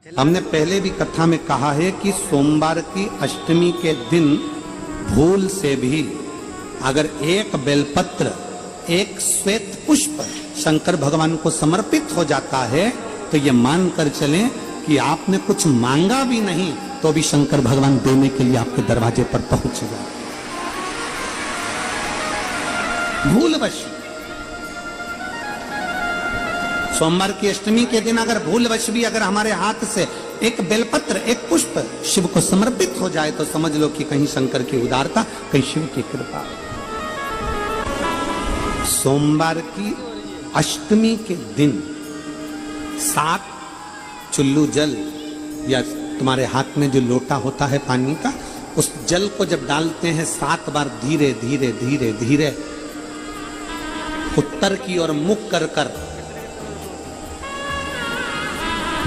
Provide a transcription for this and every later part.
हमने पहले भी कथा में कहा है कि सोमवार की अष्टमी के दिन भूल से भी अगर एक बेलपत्र, एक श्वेत पुष्प शंकर भगवान को समर्पित हो जाता है तो ये मानकर चलें कि आपने कुछ मांगा भी नहीं तो भी शंकर भगवान देने के लिए आपके दरवाजे पर पहुंच जाए। भूलवश सोमवार की अष्टमी के दिन अगर भूलवश भी अगर हमारे हाथ से एक बेलपत्र, एक पुष्प शिव को समर्पित हो जाए तो समझ लो कि कहीं शंकर की उदारता, कहीं शिव की कृपा। सोमवार की अष्टमी के दिन 7 चुल्लू जल या तुम्हारे हाथ में जो लोटा होता है पानी का, उस जल को जब डालते हैं 7 बार धीरे धीरे धीरे धीरे उत्तर की ओर मुख कर कर,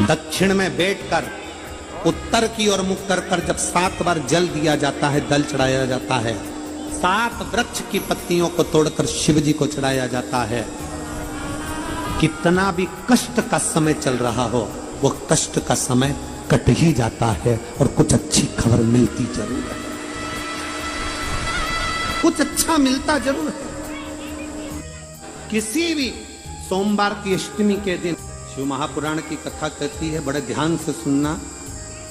दक्षिण में बैठकर उत्तर की ओर मुख कर कर जब 7 बार जल दिया जाता है, दल चढ़ाया जाता है, 7 वृक्ष की पत्तियों को तोड़कर शिव जी को चढ़ाया जाता है। कितना भी कष्ट का समय चल रहा हो, वो कष्ट का समय कट ही जाता है और कुछ अच्छी खबर मिलती जरूर है, कुछ अच्छा मिलता जरूर है। किसी भी सोमवार की अष्टमी के दिन शिव महापुराण की कथा कहती है, बड़े ध्यान से सुनना।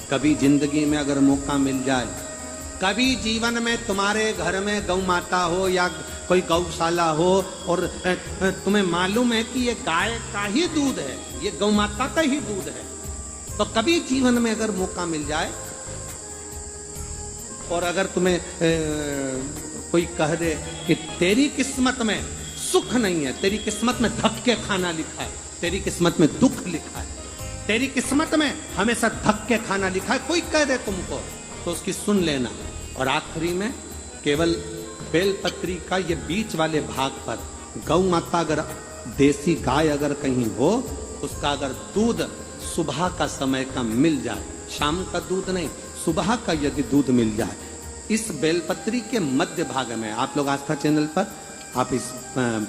कभी जिंदगी में अगर मौका मिल जाए, कभी जीवन में तुम्हारे घर में गौ माता हो या कोई गौशाला हो और तुम्हें मालूम है कि ये गाय का ही दूध है, ये गौ माता का ही दूध है, तो कभी जीवन में अगर मौका मिल जाए और अगर तुम्हें कोई कह दे कि तेरी किस्मत में सुख नहीं है, तेरी किस्मत में धक्के खाना लिखा है, तेरी किस्मत में दुख लिखा है, तेरी किस्मत में हमेशा धक्के खाना लिखा है, कोई कह दे तुमको तो उसकी सुन लेना। और आखिरी में केवल बेलपत्री का ये बीच वाले भाग पर गौ माता, अगर देसी गाय अगर कहीं हो, उसका अगर दूध सुबह का समय का मिल जाए, शाम का दूध नहीं, सुबह का यदि दूध मिल जाए, इस बेलपत्री के मध्य भाग में, आप लोग आस्था चैनल पर आप इस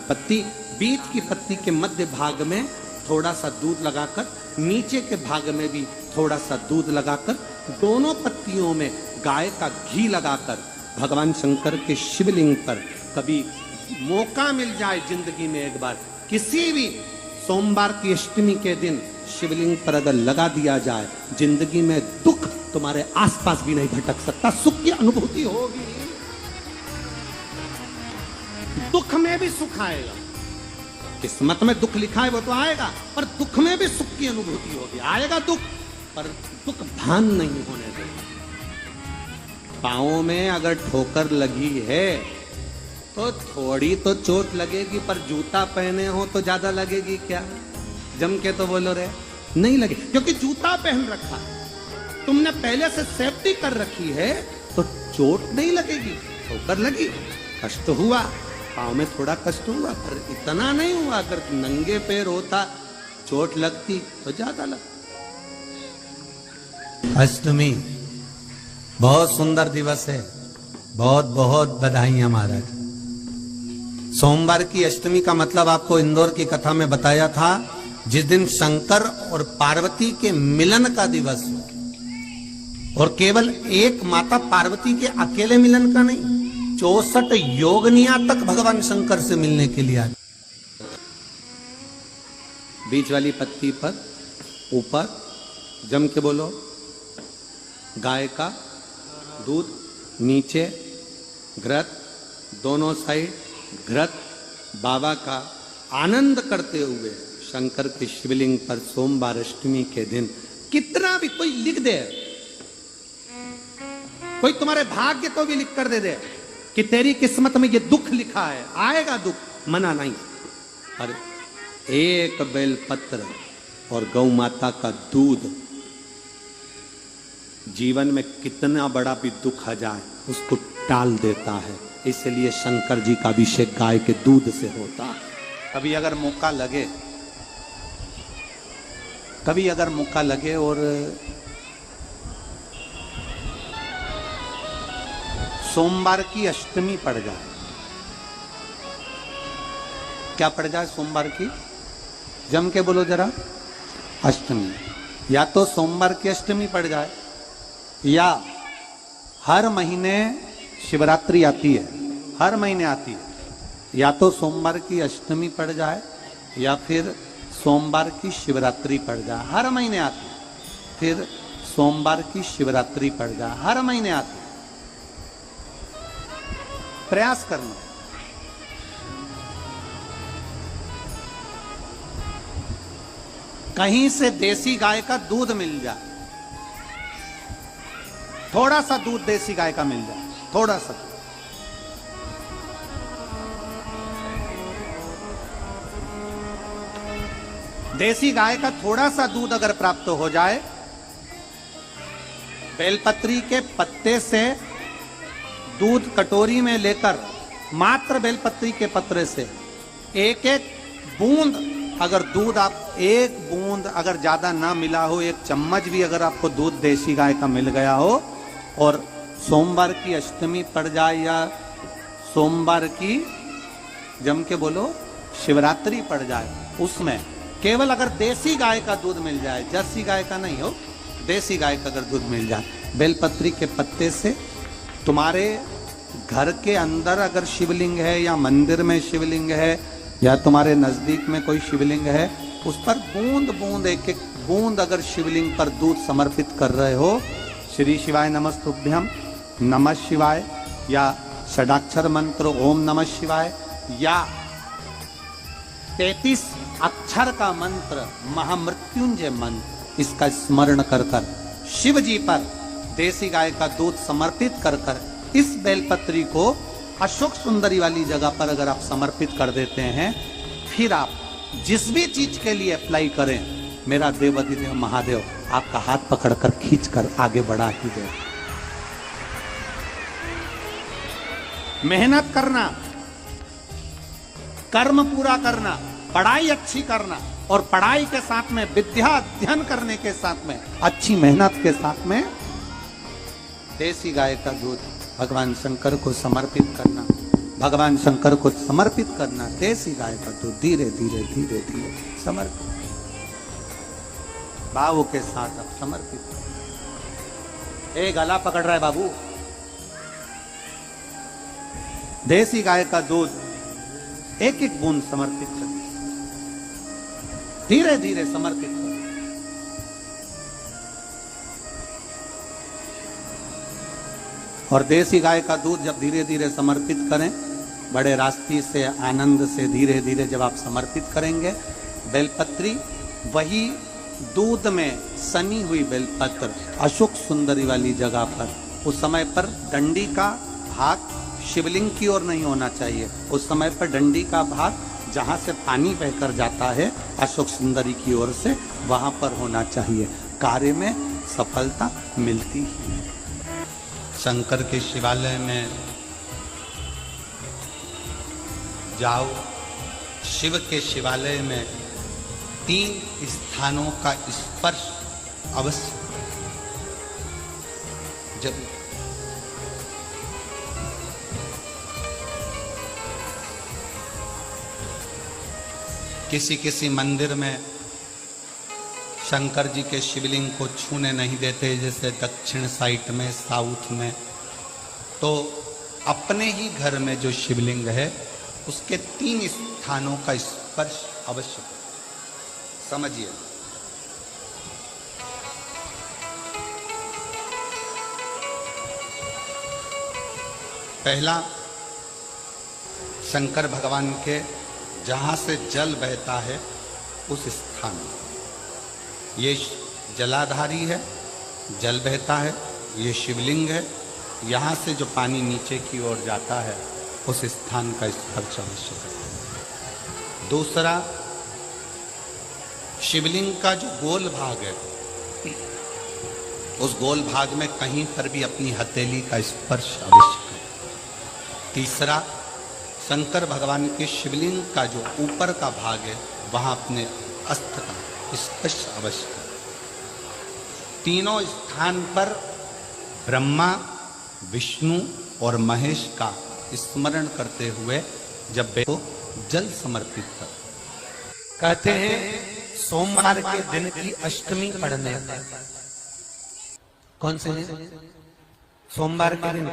पत्ती, बीच की पत्ती के मध्य भाग में थोड़ा सा दूध लगाकर, नीचे के भाग में भी थोड़ा सा दूध लगाकर, दोनों पत्तियों में गाय का घी लगाकर भगवान शंकर के शिवलिंग पर कभी मौका मिल जाए जिंदगी में एक बार, किसी भी सोमवार की अष्टमी के दिन शिवलिंग पर अगर लगा दिया जाए, जिंदगी में दुख तुम्हारे आसपास भी नहीं भटक सकता, सुख की अनुभूति होगी। दुख में भी सुख आएगा, किस्मत में दुख लिखा है वो तो आएगा, पर दुख में भी सुख की अनुभूति होगी। आएगा दुख, पर दुख भान नहीं होने देगा। पाँव में अगर ठोकर लगी है तो थोड़ी तो चोट लगेगी, पर जूता पहने हो तो ज्यादा लगेगी क्या? जम के तो बोलो रे, नहीं लगे, क्योंकि जूता पहन रखा, तुमने पहले से सेफ्टी कर रखी है तो चोट नहीं लगेगी। ठोकर लगी, कष्ट हुआ, पाँव में थोड़ा कष्ट हुआ, पर इतना नहीं हुआ। अगर नंगे पैर होता, चोट लगती तो ज्यादा लगती। अष्टमी बहुत सुंदर दिवस है, बहुत बहुत बधाइयां महाराज। सोमवार की अष्टमी का मतलब आपको इंदौर की कथा में बताया था, जिस दिन शंकर और पार्वती के मिलन का दिवस हो, और केवल एक माता पार्वती के अकेले मिलन का नहीं, 64 योगनिया तक भगवान शंकर से मिलने के लिए आए। बीच वाली पत्ती पर ऊपर जम के बोलो, गाय का दूध, नीचे घृत, दोनों साइड घृत, बाबा का आनंद करते हुए शंकर के शिवलिंग पर सोमवार अष्टमी के दिन। कितना भी कोई लिख दे, कोई तुम्हारे भाग्य को भी लिख कर दे दे कि तेरी किस्मत में ये दुख लिखा है, आएगा दुख, मना नहीं, पर एक बेलपत्र और गौ माता का दूध जीवन में कितना बड़ा भी दुख आ जाए उसको टाल देता है। इसलिए शंकर जी का अभिषेक गाय के दूध से होता है। कभी अगर मौका लगे, कभी अगर मौका लगे और सोमवार की अष्टमी पड़ जाए, क्या पड़ जाए सोमवार की, जम के बोलो जरा, अष्टमी, या तो सोमवार की अष्टमी पड़ जाए, या हर महीने शिवरात्रि आती है, हर महीने आती है, या तो सोमवार की अष्टमी पड़ जाए या फिर सोमवार की शिवरात्रि पड़ जाए, हर महीने आती है। फिर सोमवार की शिवरात्रि पड़ जाए, हर महीने आती है। प्रयास करना। कहीं से देसी गाय का दूध मिल जाए, थोड़ा सा दूध देसी गाय का मिल जाए, थोड़ा सा। देसी गाय का थोड़ा सा दूध अगर प्राप्त हो जाए, बेलपत्री के पत्ते से दूध कटोरी में लेकर, मात्र बेलपत्री के पत्रे से एक एक बूंद, अगर दूध आप एक बूंद अगर ज्यादा ना मिला हो, एक चम्मच भी अगर आपको दूध देसी गाय का मिल गया हो, और सोमवार की अष्टमी पड़ जाए या सोमवार की, जम के बोलो, शिवरात्रि पड़ जाए, उसमें केवल अगर देसी गाय का दूध मिल जाए, जर्सी गाय का नहीं हो, देसी गाय का अगर दूध मिल जाए, बेलपत्री के पत्ते से, तुम्हारे घर के अंदर अगर शिवलिंग है या मंदिर में शिवलिंग है या तुम्हारे नजदीक में कोई शिवलिंग है, उस पर बूंद बूंद, एक एक बूंद अगर शिवलिंग पर दूध समर्पित कर रहे हो, श्री शिवाय नमस्तुभ्यम, नमः शिवाय, या षडाक्षर मंत्र ओम नमः शिवाय, या 33 अक्षर का मंत्र महामृत्युंजय मंत्र, इसका स्मरण कर कर शिव जी पर देसी गाय का दूध समर्पित कर कर इस बेलपत्री को अशोक सुंदरी वाली जगह पर अगर आप समर्पित कर देते हैं, फिर आप जिस भी चीज के लिए अप्लाई करें, मेरा देवाधिदेव महादेव आपका हाथ पकड़कर खींचकर आगे बढ़ा ही दे। मेहनत करना, कर्म पूरा करना, पढ़ाई अच्छी करना, और पढ़ाई के साथ में विद्या अध्ययन करने के साथ में अच्छी मेहनत के साथ में देसी गाय का दूध भगवान शंकर को समर्पित करना, भगवान शंकर को समर्पित करना, देसी गाय का दूध धीरे धीरे धीरे धीरे समर्पित, भाव के साथ अब समर्पित। एक गला पकड़ रहा है बाबू, देसी गाय का दूध एक एक बूंद समर्पित कर, धीरे धीरे समर्पित कर। और देसी गाय का दूध जब धीरे धीरे समर्पित करें, बड़े रास्ते से, आनंद से धीरे धीरे जब आप समर्पित करेंगे, बेलपत्री वही दूध में सनी हुई बेलपत्र अशोक सुंदरी वाली जगह पर, उस समय पर डंडी का भाग शिवलिंग की ओर नहीं होना चाहिए, उस समय पर डंडी का भाग जहां से पानी बहकर जाता है अशोक सुंदरी की ओर से, वहां पर होना चाहिए। कार्य में सफलता मिलती ही है। शंकर के शिवालय में जाओ, शिव के शिवालय में 3 स्थानों का स्पर्श अवश्य जब किसी मंदिर में शंकर जी के शिवलिंग को छूने नहीं देते, जैसे दक्षिण साइड में, साउथ में, तो अपने ही घर में जो शिवलिंग है उसके 3 स्थानों का स्पर्श अवश्य समझिए। पहला, शंकर भगवान के जहां से जल बहता है उस स्थान, ये जलाधारी है, जल बहता है, ये शिवलिंग है, यहाँ से जो पानी नीचे की ओर जाता है उस स्थान का स्पर्श अवश्य करें। दूसरा, शिवलिंग का जो गोल भाग है, उस गोल भाग में कहीं पर भी अपनी हथेली का स्पर्श अवश्य करें। तीसरा, शंकर भगवान के शिवलिंग का जो ऊपर का भाग है वहां अपने अस्त्र का स्पर्श अवश्य करें। तीनों स्थान पर ब्रह्मा, विष्णु और महेश का स्मरण करते हुए जब को जल समर्पित कर, कहते हैं सोमवार के दिन की अष्टमी पढ़ने का। कौन से दिन? सोमवार के दिन